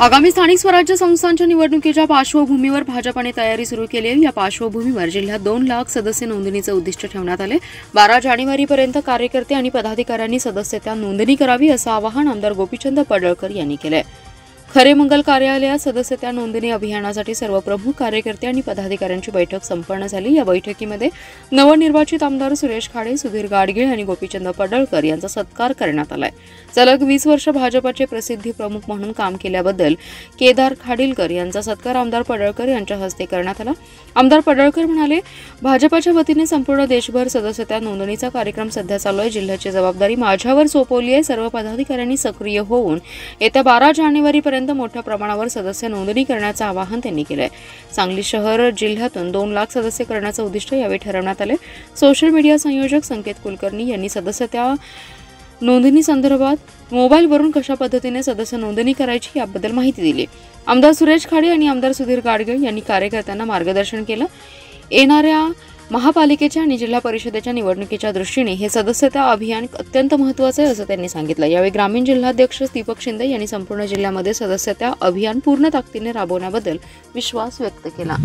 आगामी स्थानिक स्वराज्य संस्थांच्या निवडणुकीच्या पार्श्वभूमीवर भाजपाने तयारी सुरू केली आहे। या पार्श्वभूमीवर जिल्ह्यात 2 लाख सदस्य नोंदणीचे उद्दिष्ट ठेवण्यात आले। 12 जानेवारीपर्यंत कार्यकर्ते आणि पदाधिकाऱ्यांनी सदस्यता नोंदणी करावी असं आवाहन आमदार गोपीचंद पडळकर यांनी केले। खरे मंगल कार्यालयात सदस्यता नोंदणी अभियानासाठी सर्व प्रमुख कार्यकर्ते आणि पदाधिकाऱ्यांची बैठक संपन्न झाली। या बैठकीमध्ये नवनिर्वाचित आमदार सुरेश खाडे, सुधीर गाडगीळ आणि गोपीचंद पडळकर यांचा सत्कार करण्यात आलाय। सलग 20 वर्ष भाजपाचे प्रसिद्धी प्रमुख म्हणून काम केल्याबद्दल केदार खाडीलकर यांचा सत्कार आमदार पडळकर यांच्या हस्ते करण्यात आला। आमदार पडळकर म्हणाले, भाजपाच्या वतीने संपूर्ण देशभर सदस्यता नोंदणीचा कार्यक्रम सध्या चालू आहे। जिल्ह्याची जबाबदारी माझ्यावर सोपवली आहे। सर्व पदाधिकाऱ्यांनी सक्रिय होऊन येत्या 12 जानेवारीपर्यंत मोठ्या प्रमाणावर सदस्य नोंदणी करण्याचं आवाहन त्यांनी केलंय। सांगली शहर जिल्ह्यातून 2 लाख सदस्य करण्याचं उद्दिष्ट यावेळी ठरवण्यात आले। सोशल मीडिया संयोजक संकेत कुलकर्णी यांनी सदस्यता नोंदणी संदर्भात मोबाईलवरून कशा पद्धतीने सदस्य नोंदणी करायची याबद्दल माहिती दिली। आमदार सुरेश खाडे आणि आमदार सुधीर गाडगीळ यांनी कार्यकर्त्यांना मार्गदर्शन केलं। येणाऱ्या महापालिकेच्या आणि जिल्हा परिषदेच्या निवडणुकीच्या दृष्टीने हे सदस्यता अभियान अत्यंत महत्त्वाचं आहे असं त्यांनी सांगितलं। यावेळी ग्रामीण जिल्हाध्यक्ष दीपक शिंदे यांनी संपूर्ण जिल्ह्यामध्ये सदस्यता अभियान पूर्ण ताकदीने राबवण्याबद्दल विश्वास व्यक्त केला।